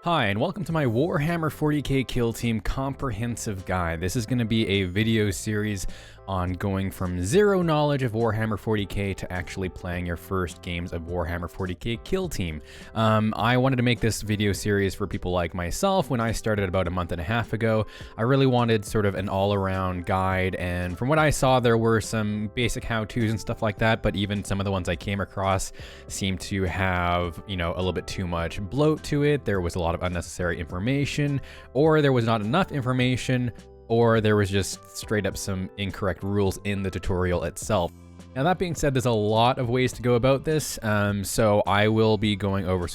Hi, and welcome to my Warhammer 40k Kill Team Comprehensive Guide. This is going to be a video series on going from zero knowledge of Warhammer 40k to actually playing your first games of Warhammer 40k Kill Team. I wanted to make this video series for people like myself when I started about a month and a half ago. I really wanted sort of an all-around guide, and from what I saw, there were some basic how-tos and stuff like that, but even some of the ones I came across seemed to have, a little bit too much bloat to it. There was a lot of unnecessary information, or there was not enough information, or there was just straight up some incorrect rules in the tutorial itself. Now that being said, there's a lot of ways to go about this, so I will be going over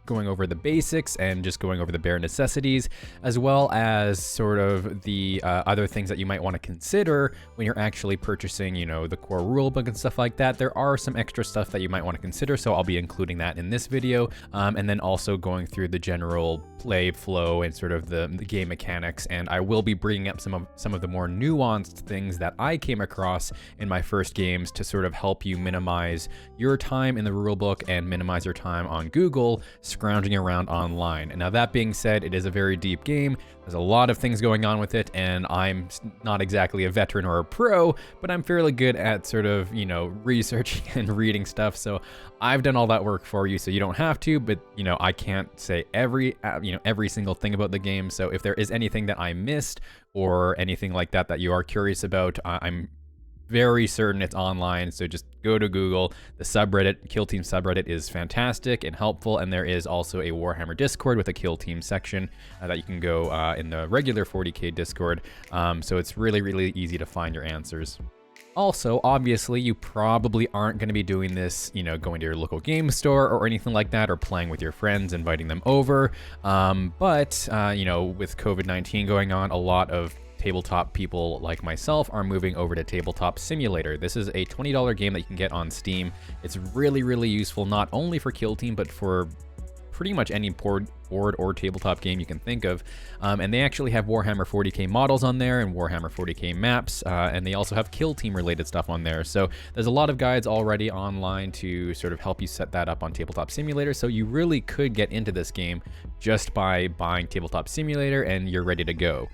going over the basics and just going over the bare necessities, as well as sort of the other things that you might want to consider when you're actually purchasing, the core rulebook and stuff like that. There are some extra stuff that you might want to consider, so I'll be including that in this video, and then also going through the general play flow and sort of the game mechanics, and I will be bringing up some of the more nuanced things that I came across in my first games to sort of help you minimize your time in the rulebook and minimize your time on Google scrounging around online. And now that being said, it is a very deep game. There's a lot of things going on with it, and I'm not exactly a veteran or a pro, but I'm fairly good at sort of, researching and reading stuff. So I've done all that work for you, so you don't have to, but I can't say every single thing about the game. So if there is anything that I missed or anything like that you are curious about, I'm very certain it's online, so just go to Google. The subreddit, Kill Team subreddit, is fantastic and helpful, and there is also a Warhammer Discord with a Kill Team section that you can go in the regular 40k Discord, so it's really, really easy to find your answers. Also, obviously, you probably aren't going to be doing this, going to your local game store or anything like that, or playing with your friends, inviting them over, but with COVID-19 going on, a lot of tabletop people like myself are moving over to Tabletop Simulator. This is a $20 game that you can get on Steam. It's really, really useful, not only for Kill Team, but for pretty much any board or tabletop game you can think of. And they actually have Warhammer 40k models on there and Warhammer 40k maps, and they also have Kill Team related stuff on there. So there's a lot of guides already online to sort of help you set that up on Tabletop Simulator. So you really could get into this game just by buying Tabletop Simulator and you're ready to go.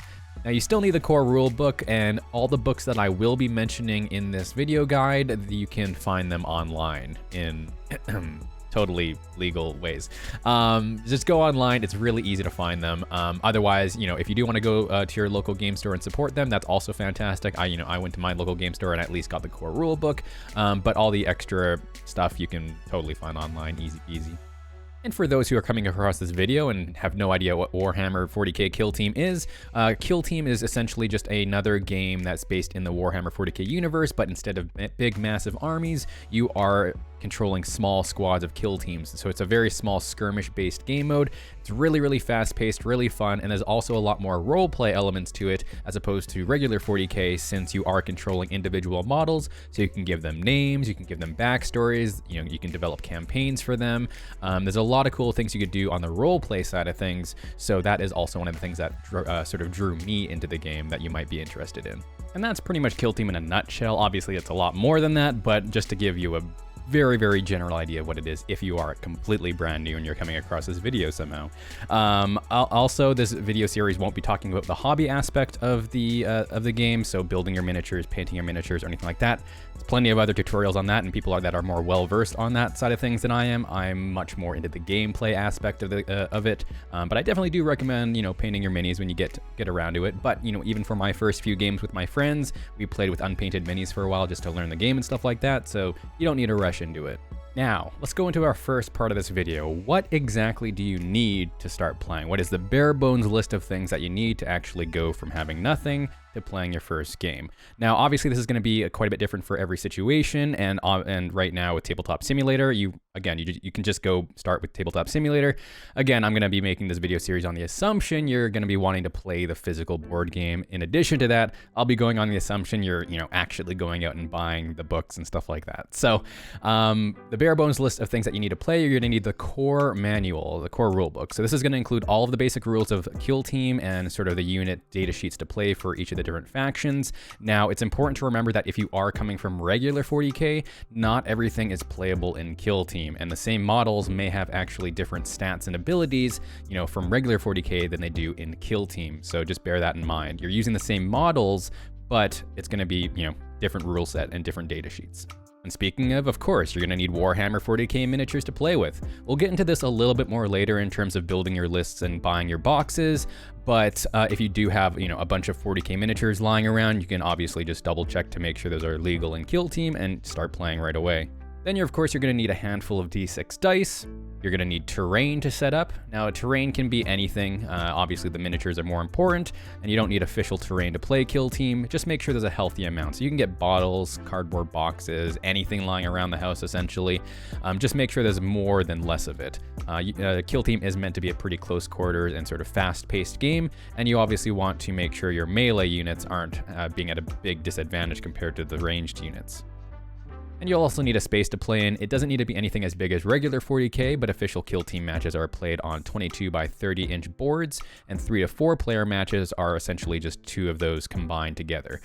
Now you still need the core rule book, and all the books that I will be mentioning in this video guide, you can find them online in totally legal ways. Just go online, it's really easy to find them. Otherwise, if you do want to go to your local game store and support them, that's also fantastic. I went to my local game store and at least got the core rule book, but all the extra stuff you can totally find online, easy peasy. And for those who are coming across this video and have no idea what Warhammer 40k Kill Team is essentially just another game that's based in the Warhammer 40k universe, but instead of big massive armies, you are controlling small squads of kill teams. So it's a very small skirmish-based game mode. It's really, really fast-paced, really fun, and there's also a lot more role-play elements to it as opposed to regular 40k, since you are controlling individual models, so you can give them names, you can give them backstories, you can develop campaigns for them. There's a lot of cool things you could do on the role-play side of things, so that is also one of the things that sort of drew me into the game that you might be interested in. And that's pretty much Kill Team in a nutshell. Obviously, it's a lot more than that, but just to give you a very, very general idea of what it is if you are completely brand new and you're coming across this video somehow. Also, this video series won't be talking about the hobby aspect of the game, so building your miniatures, painting your miniatures, or anything like that. There's plenty of other tutorials on that, and people that are more well-versed on that side of things than I am. I'm much more into the gameplay aspect of it, but I definitely do recommend, painting your minis when you get around to it. But, even for my first few games with my friends, we played with unpainted minis for a while just to learn the game and stuff like that, so you don't need to rush into it. Now, let's go into our first part of this video. What exactly do you need to start playing? What is the bare bones list of things that you need to actually go from having nothing to playing your first game? Now, obviously, this is going to be quite a bit different for every situation, and right now with Tabletop Simulator, you can just go start with Tabletop Simulator. Again, I'm going to be making this video series on the assumption you're going to be wanting to play the physical board game. In addition to that, I'll be going on the assumption you're actually going out and buying the books and stuff like that. So the bare bones list of things that you need to play, you're going to need the core manual, the core rule book. So this is going to include all of the basic rules of Kill Team and sort of the unit data sheets to play for each of the different factions. Now, it's important to remember that if you are coming from regular 40k, not everything is playable in Kill Team, and the same models may have actually different stats and abilities, you know, from regular 40k than they do in Kill Team. So just bear that in mind. You're using the same models, but it's going to be, you know, different rule set and different data sheets. And speaking of course, you're going to need Warhammer 40k miniatures to play with. We'll get into this a little bit more later in terms of building your lists and buying your boxes, but if you do have, you know, a bunch of 40k miniatures lying around, you can obviously just double check to make sure those are legal in Kill Team and start playing right away. Then of course, you're going to need a handful of d6 dice. You're going to need terrain to set up. Now, terrain can be anything. Obviously, the miniatures are more important, and you don't need official terrain to play Kill Team. Just make sure there's a healthy amount. So you can get bottles, cardboard boxes, anything lying around the house, essentially. Just make sure there's more than less of it. Kill Team is meant to be a pretty close quarters and sort of fast-paced game, and you obviously want to make sure your melee units aren't being at a big disadvantage compared to the ranged units. And you'll also need a space to play in. It doesn't need to be anything as big as regular 40k, but official Kill Team matches are played on 22 by 30 inch boards, and 3 to 4 player matches are essentially just 2 of those combined together.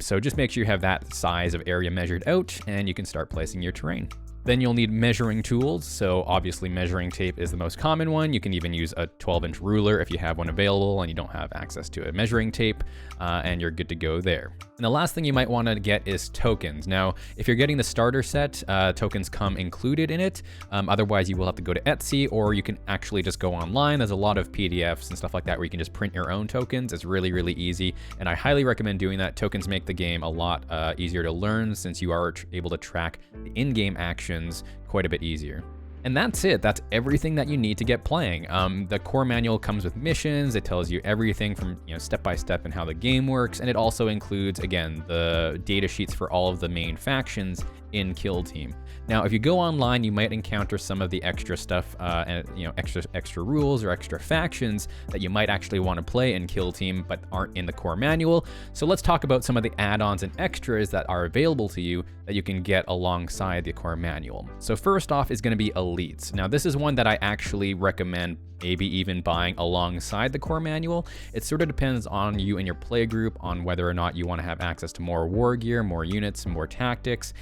So just make sure you have that size of area measured out, and you can start placing your terrain. Then you'll need measuring tools. So obviously measuring tape is the most common one. You can even use a 12-inch ruler if you have one available and you don't have access to a measuring tape, and you're good to go there. And the last thing you might want to get is tokens. Now, if you're getting the starter set, tokens come included in it. Otherwise, you will have to go to Etsy, or you can actually just go online. There's a lot of PDFs and stuff like that where you can just print your own tokens. It's really, really easy, and I highly recommend doing that. Tokens make the game a lot easier to learn, since you are able to track the in-game actions quite a bit easier. And that's it. That's everything that you need to get playing. The core manual comes with missions. It tells you everything from, you know, step by step and how the game works, and it also includes, again, the data sheets for all of the main factions in Kill Team. Now, if you go online, you might encounter some of the extra stuff, and you know, extra rules or extra factions that you might actually want to play in Kill Team, but aren't in the core manual. So let's talk about some of the add-ons and extras that are available to you that you can get alongside the core manual. So first off is going to be Elites. Now, this is one that I actually recommend maybe even buying alongside the core manual. It sort of depends on you and your play group on whether or not you want to have access to more war gear, more units, more tactics,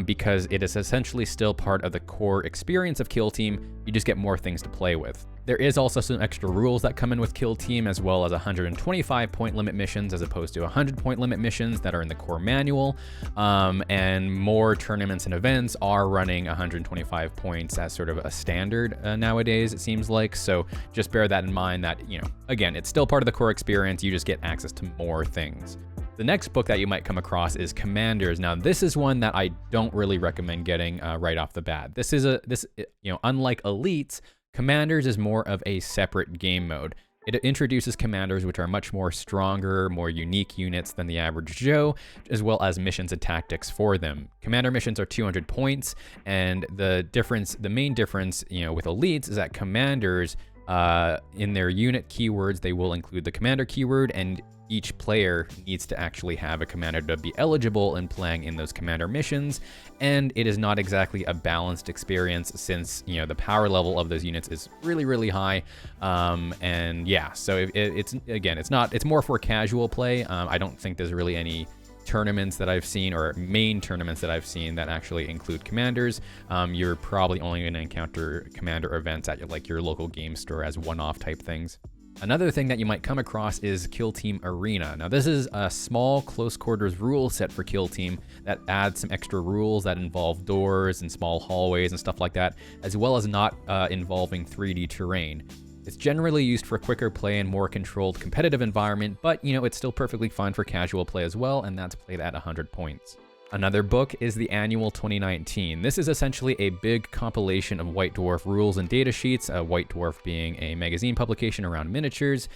because it is essentially still part of the core experience of Kill Team. You just get more things to play with. There is also some extra rules that come in with Kill Team, as well as 125 point limit missions as opposed to 100 point limit missions that are in the core manual. And more tournaments and events are running 125 points as sort of a standard nowadays, it seems like. So just bear that in mind that, you know, again, it's still part of the core experience. You just get access to more things. The next book that you might come across is Commanders. Now, this is one that I don't really recommend getting right off the bat. This is unlike Elites, Commanders is more of a separate game mode. It introduces commanders, which are much more stronger, more unique units than the average Joe, as well as missions and tactics for them. Commander missions are 200 points, and the main difference, you know, with Elites is that commanders, in their unit keywords, they will include the commander keyword, and each player needs to actually have a commander to be eligible in playing in those commander missions, and it is not exactly a balanced experience, since, you know, the power level of those units is really, really high. And yeah, so it's more for casual play. I don't think there's really any tournaments that I've seen, or main tournaments that I've seen, that actually include commanders. You're probably only going to encounter commander events at your local game store as one-off type things. Another thing that you might come across is Kill Team Arena. Now, this is a small close quarters rule set for Kill Team that adds some extra rules that involve doors and small hallways and stuff like that, as well as not involving 3D terrain. It's generally used for quicker play and more controlled competitive environment, but, you know, it's still perfectly fine for casual play as well, and that's played at 100 points. Another book is the Annual 2019. This is essentially a big compilation of White Dwarf rules and data sheets, White Dwarf being a magazine publication around miniatures,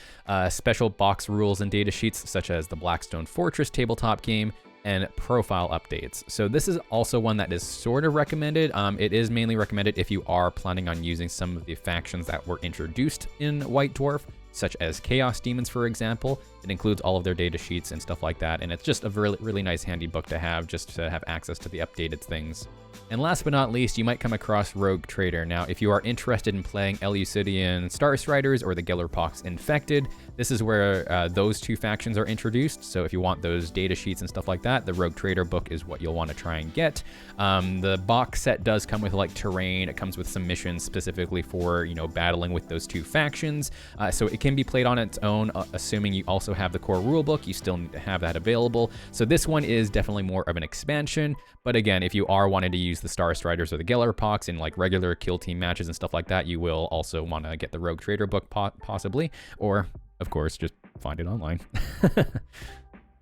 special box rules and data sheets such as the Blackstone Fortress tabletop game, and profile updates. So this is also one that is sort of recommended. It is mainly recommended if you are planning on using some of the factions that were introduced in White Dwarf. such as Chaos Demons, for example. It includes all of their data sheets and stuff like that, and it's just a really, really nice handy book to have, just to have access to the updated things. And last but not least, you might come across Rogue Trader. Now, if you are interested in playing Eleusidian Starstriders or the Gellerpox Infected, this is where those two factions are introduced. So if you want those data sheets and stuff like that, the Rogue Trader book is what you'll want to try and get. The box set does come with like terrain. It comes with some missions specifically for, you know, battling with those two factions. So it can be played on its own, assuming you also have the core rulebook. You still need to have that available. So this one is definitely more of an expansion. But again, if you are wanting to use the Starstriders or the Gellerpox in like regular kill team matches and stuff like that, you will also want to get the Rogue Trader book possibly, or of course, just find it online.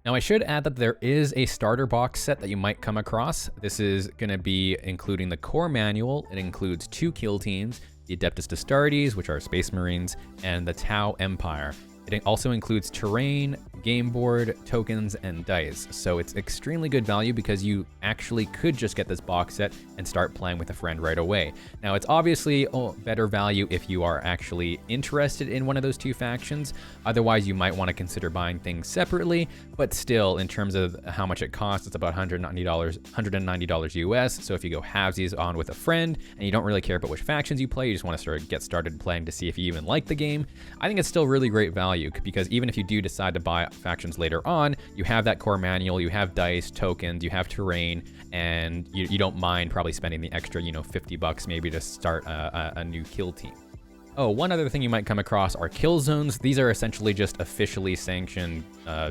Now, I should add that there is a starter box set that you might come across. This is going to be including the core manual. It includes 2 kill teams, the Adeptus Astartes, which are Space Marines, and the Tau Empire. It also includes terrain, game board, tokens, and dice. So it's extremely good value because you actually could just get this box set and start playing with a friend right away. Now, it's obviously better value if you are actually interested in one of those two factions. Otherwise, you might want to consider buying things separately, but still, in terms of how much it costs, it's about $190 US. So if you go halvesies on with a friend and you don't really care about which factions you play, you just want to sort of get started playing to see if you even like the game, I think it's still really great value, because even if you do decide to buy factions later on, you have that core manual, you have dice, tokens, you have terrain, and you don't mind probably spending the extra, you know, $50 maybe to start a new kill team. Oh, one other thing you might come across are kill zones. These are essentially just officially sanctioned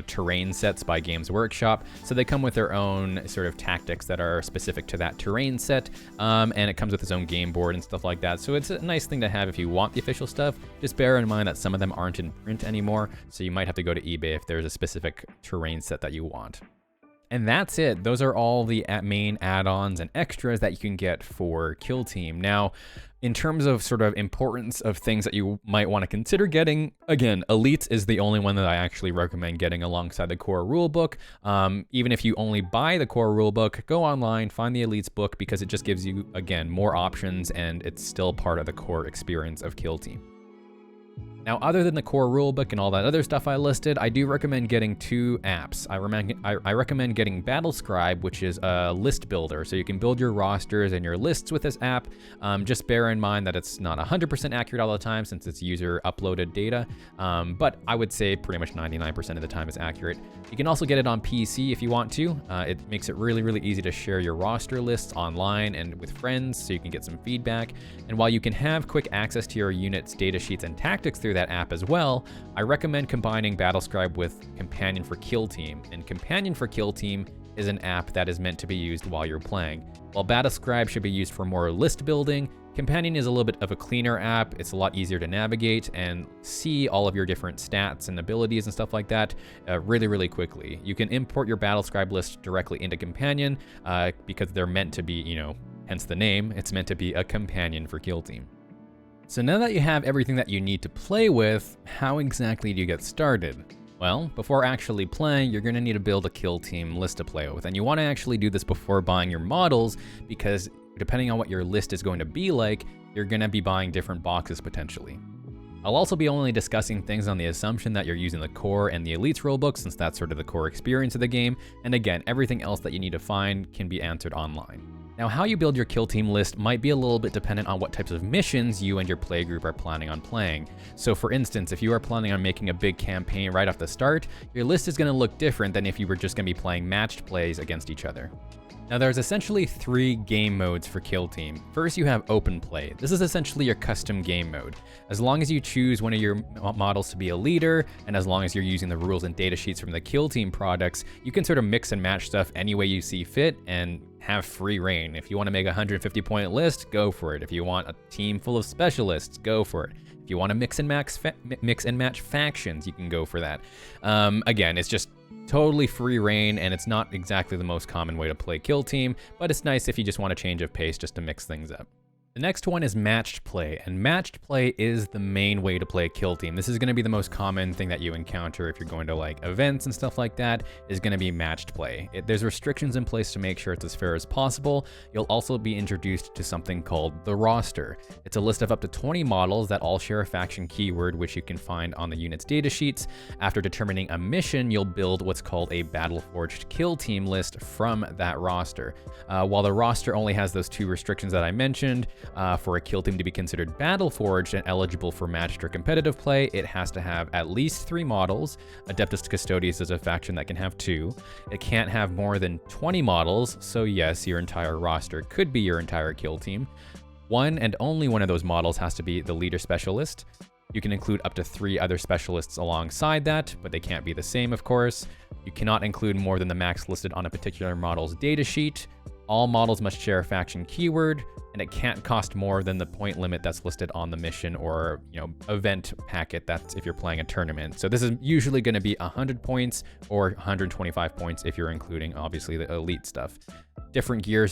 terrain sets by Games Workshop. So they come with their own sort of tactics that are specific to that terrain set, and it comes with its own game board and stuff like that. So it's a nice thing to have if you want the official stuff. Just bear in mind that some of them aren't in print anymore, so you might have to go to eBay if there's a specific terrain set that you want. And that's it. Those are all the main add-ons and extras that you can get for Kill Team. Now, in terms of sort of importance of things that you might want to consider getting, again, Elites is the only one that I actually recommend getting alongside the core rulebook. Even if you only buy the core rulebook, go online, find the Elites book, because it just gives you, again, more options, and it's still part of the core experience of Kill Team. Now, other than the core rulebook and all that other stuff I listed, I do recommend getting 2 apps. I recommend getting Battlescribe, which is a list builder, so you can build your rosters and your lists with this app. Just bear in mind that it's not 100% accurate all the time since it's user-uploaded data, but I would say pretty much 99% of the time it's accurate. You can also get it on PC if you want to. It makes it really, really easy to share your roster lists online and with friends, so you can get some feedback. And while you can have quick access to your unit's data sheets and tactics through that app as well, I recommend combining Battlescribe with Companion for Kill Team. And Companion for Kill Team is an app that is meant to be used while you're playing. While Battlescribe should be used for more list building, Companion is a little bit of a cleaner app. It's a lot easier to navigate and see all of your different stats and abilities and stuff like that really, really quickly. You can import your Battlescribe list directly into Companion because they're meant to be, you know, hence the name, it's meant to be a companion for Kill Team. So now that you have everything that you need to play with, how exactly do you get started? Well, before actually playing, you're going to need to build a Kill Team list to play with. And you want to actually do this before buying your models, because depending on what your list is going to be like, you're going to be buying different boxes potentially. I'll also be only discussing things on the assumption that you're using the core and the Elites rulebook, since that's sort of the core experience of the game. And again, everything else that you need to find can be answered online. Now, how you build your kill team list might be a little bit dependent on what types of missions you and your playgroup are planning on playing. So for instance, if you are planning on making a big campaign right off the start, your list is going to look different than if you were just going to be playing matched plays against each other. Now, there's essentially 3 game modes for Kill Team. First, you have Open Play. This is essentially your custom game mode. As long as you choose one of your models to be a leader, and as long as you're using the rules and data sheets from the Kill Team products, you can sort of mix and match stuff any way you see fit and have free reign. If you want to make a 150-point list, go for it. If you want a team full of specialists, go for it. If you want to mix and match factions, you can go for that. Again, it's just totally free reign, and it's not exactly the most common way to play Kill Team, but it's nice if you just want a change of pace just to mix things up. The next one is matched play, and matched play is the main way to play kill team. This is going to be the most common thing that you encounter if you're going to like events and stuff like that, is going to be matched play. There's restrictions in place to make sure it's as fair as possible. You'll also be introduced to something called the roster. It's a list of up to 20 models that all share a faction keyword, which you can find on the unit's data sheets. After determining a mission, you'll build what's called a battle-forged kill team list from that roster. While the roster only has those 2 restrictions that I mentioned, for a kill team to be considered battle-forged and eligible for matched or competitive play, it has to have at least 3 models. Adeptus Custodes is a faction that can have 2. It can't have more than 20 models, so yes, your entire roster could be your entire kill team. One and only one of those models has to be the leader specialist. You can include up to 3 other specialists alongside that, but they can't be the same, of course. You cannot include more than the max listed on a particular model's datasheet. All models must share a faction keyword, and it can't cost more than the point limit that's listed on the mission or, event packet. That's if you're playing a tournament. So this is usually going to be 100 points or 125 points if you're including, obviously, the elite stuff. Different gear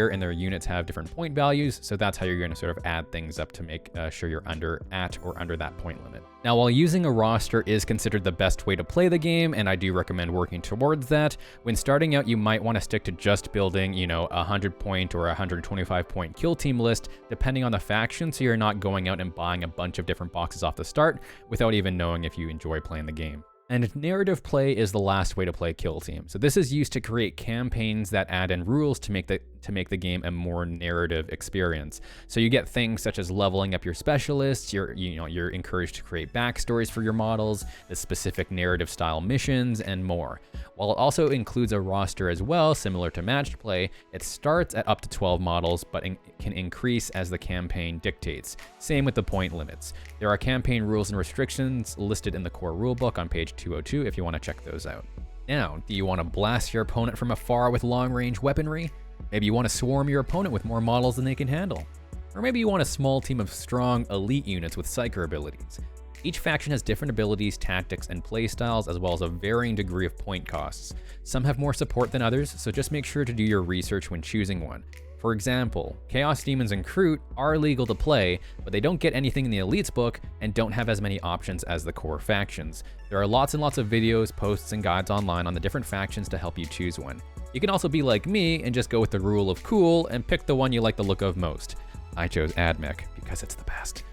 and their units have different point values, so that's how you're going to sort of add things up to make sure you're at or under that point limit. Now, while using a roster is considered the best way to play the game, and I do recommend working towards that, when starting out, you might want to stick to just building, a 100 point or 125 point kill team list, depending on the faction, so you're not going out and buying a bunch of different boxes off the start without even knowing if you enjoy playing the game. And narrative play is the last way to play kill team. So this is used to create campaigns that add in rules to make the game a more narrative experience. So you get things such as leveling up your specialists. You're encouraged to create backstories for your models, the specific narrative style missions, and more. While it also includes a roster as well, similar to matched play, it starts at up to 12 models, but can increase as the campaign dictates. Same with the point limits. There are campaign rules and restrictions listed in the core rulebook on page 202 if you want to check those out. Now, do you want to blast your opponent from afar with long-range weaponry? Maybe you want to swarm your opponent with more models than they can handle. Or maybe you want a small team of strong, elite units with psyker abilities. Each faction has different abilities, tactics, and playstyles, as well as a varying degree of point costs. Some have more support than others, so just make sure to do your research when choosing one. For example, Chaos Demons and Kroot are legal to play, but they don't get anything in the Elites book and don't have as many options as the core factions. There are lots and lots of videos, posts, and guides online on the different factions to help you choose one. You can also be like me and just go with the rule of cool and pick the one you like the look of most. I chose AdMech because it's the best.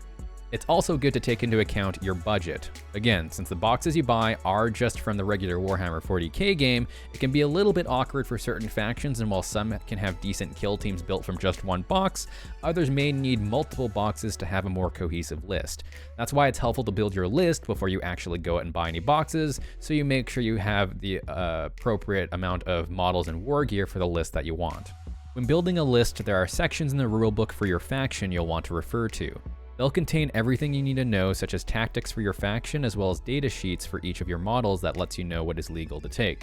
It's also good to take into account your budget. Again, since the boxes you buy are just from the regular Warhammer 40k game, it can be a little bit awkward for certain factions, and while some can have decent kill teams built from just one box, others may need multiple boxes to have a more cohesive list. That's why it's helpful to build your list before you actually go out and buy any boxes, so you make sure you have the appropriate amount of models and war gear for the list that you want. When building a list, there are sections in the rulebook for your faction you'll want to refer to. They'll contain everything you need to know, such as tactics for your faction, as well as data sheets for each of your models that lets you know what is legal to take.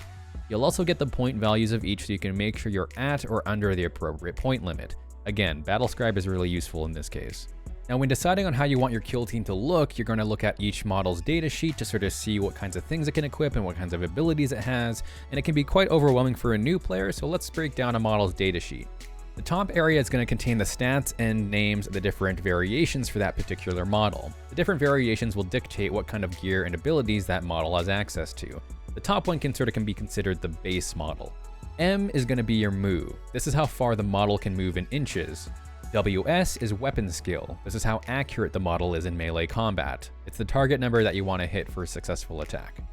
You'll also get the point values of each so you can make sure you're at or under the appropriate point limit. Again, Battlescribe is really useful in this case. Now, when deciding on how you want your kill team to look, you're going to look at each model's data sheet to sort of see what kinds of things it can equip and what kinds of abilities it has, and it can be quite overwhelming for a new player, so let's break down a model's data sheet. The top area is going to contain the stats and names of the different variations for that particular model. The different variations will dictate what kind of gear and abilities that model has access to. The top one can be considered the base model. M is going to be your move. This is how far the model can move in inches. WS is weapon skill. This is how accurate the model is in melee combat. It's the target number that you want to hit for a successful attack.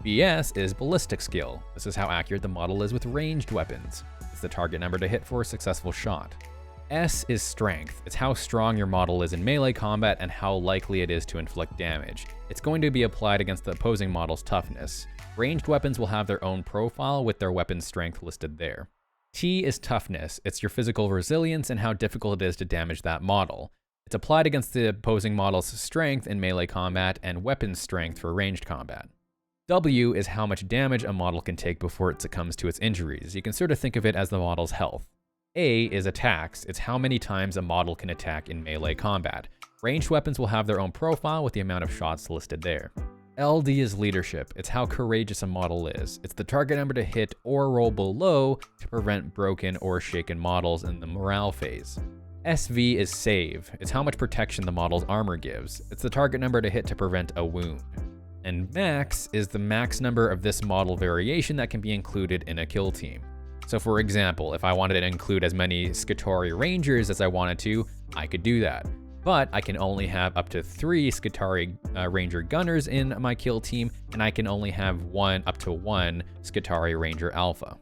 BS is ballistic skill. This is how accurate the model is with ranged weapons. It's the target number to hit for a successful shot. S is strength. It's how strong your model is in melee combat and how likely it is to inflict damage. It's going to be applied against the opposing model's toughness. Ranged weapons will have their own profile with their weapon strength listed there. T is toughness. It's your physical resilience and how difficult it is to damage that model. It's applied against the opposing model's strength in melee combat and weapon strength for ranged combat. W is how much damage a model can take before it succumbs to its injuries. You can sort of think of it as the model's health. A is attacks. It's how many times a model can attack in melee combat. Ranged weapons will have their own profile with the amount of shots listed there. LD is leadership. It's how courageous a model is. It's the target number to hit or roll below to prevent broken or shaken models in the morale phase. SV is save. It's how much protection the model's armor gives. It's the target number to hit to prevent a wound. And max is the max number of this model variation that can be included in a kill team. So for example, if I wanted to include as many Skitarii Rangers as I wanted to, I could do that. But I can only have up to 3 Skitarii Ranger Gunners in my kill team, and I can only have up to one Skitarii Ranger Alpha.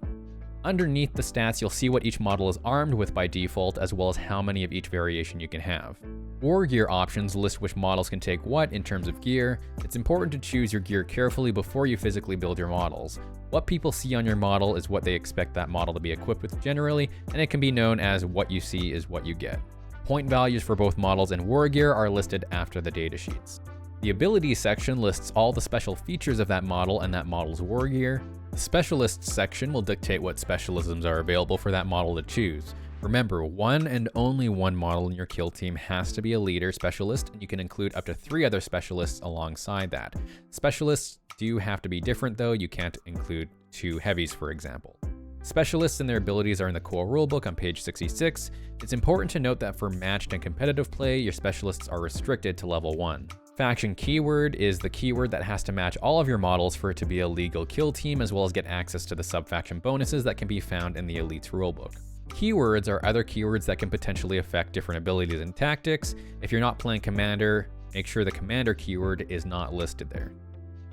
Underneath the stats, you'll see what each model is armed with by default, as well as how many of each variation you can have. War gear options list which models can take what in terms of gear. It's important to choose your gear carefully before you physically build your models. What people see on your model is what they expect that model to be equipped with generally, and it can be known as what you see is what you get. Point values for both models and war gear are listed after the datasheets. The abilities section lists all the special features of that model and that model's war gear. The specialists section will dictate what specialisms are available for that model to choose. Remember, one and only one model in your kill team has to be a leader specialist, and you can include up to 3 other specialists alongside that. Specialists do have to be different though. You can't include 2 heavies, for example. Specialists and their abilities are in the core rulebook on page 66. It's important to note that for matched and competitive play, your specialists are restricted to level 1. Faction keyword is the keyword that has to match all of your models for it to be a legal kill team, as well as get access to the sub-faction bonuses that can be found in the Elite's rulebook. Keywords are other keywords that can potentially affect different abilities and tactics. If you're not playing Commander, make sure the Commander keyword is not listed there.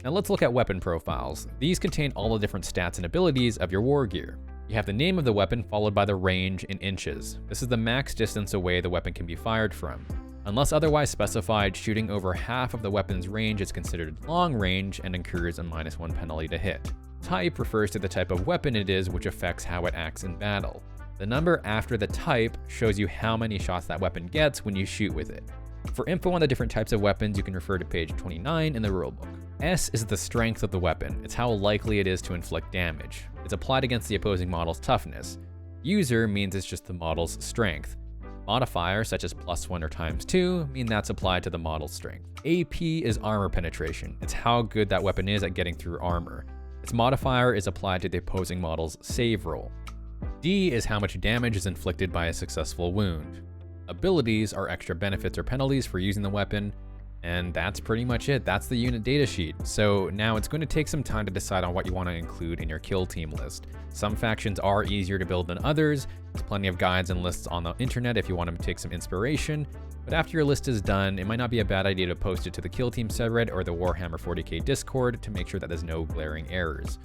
Now let's look at weapon profiles. These contain all the different stats and abilities of your war gear. You have the name of the weapon followed by the range in inches. This is the max distance away the weapon can be fired from. Unless otherwise specified, shooting over half of the weapon's range is considered long range and incurs a -1 penalty to hit. Type refers to the type of weapon it is, which affects how it acts in battle. The number after the type shows you how many shots that weapon gets when you shoot with it. For info on the different types of weapons, you can refer to page 29 in the rulebook. S is the strength of the weapon. It's how likely it is to inflict damage. It's applied against the opposing model's toughness. User means it's just the model's strength. Modifiers such as +1 or ×2 mean that's applied to the model's strength. AP is armor penetration. It's how good that weapon is at getting through armor. Its modifier is applied to the opposing model's save roll. D is how much damage is inflicted by a successful wound. Abilities are extra benefits or penalties for using the weapon. And that's pretty much it. That's the unit datasheet. So now it's going to take some time to decide on what you want to include in your kill team list. Some factions are easier to build than others. There's plenty of guides and lists on the internet if you want to take some inspiration. But after your list is done, it might not be a bad idea to post it to the kill team subreddit or the Warhammer 40k Discord to make sure that there's no glaring errors.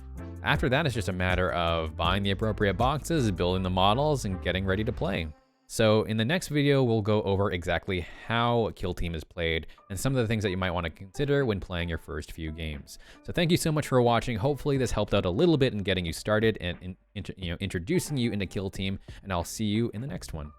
After that, it's just a matter of buying the appropriate boxes, building the models, and getting ready to play. So in the next video, we'll go over exactly how Kill Team is played and some of the things that you might want to consider when playing your first few games. So thank you so much for watching. Hopefully this helped out a little bit in getting you started and introducing you into Kill Team, and I'll see you in the next one.